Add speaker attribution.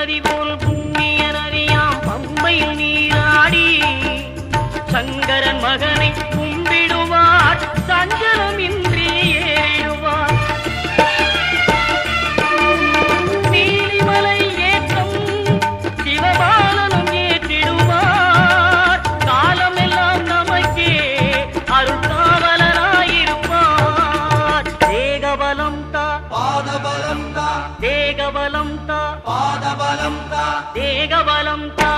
Speaker 1: நதி போல் புண்ணிய நதியாம் பம்பையில் நீராடி சங்கரன் மகனை கும்பிடுவார் சஞ்சலமின்றி ஏறிடுவார். நீலிமலை ஏற்றம் சிவபாலனும் ஏற்றிடுவார். காலமெல்லாம் நமக்கே அருள்காவலராயிருப்பார். தேகபலம் தா
Speaker 2: பாதபலம் தா
Speaker 1: தேகபலம் தா
Speaker 2: பாதபலம் தா
Speaker 1: தேகபலம் தா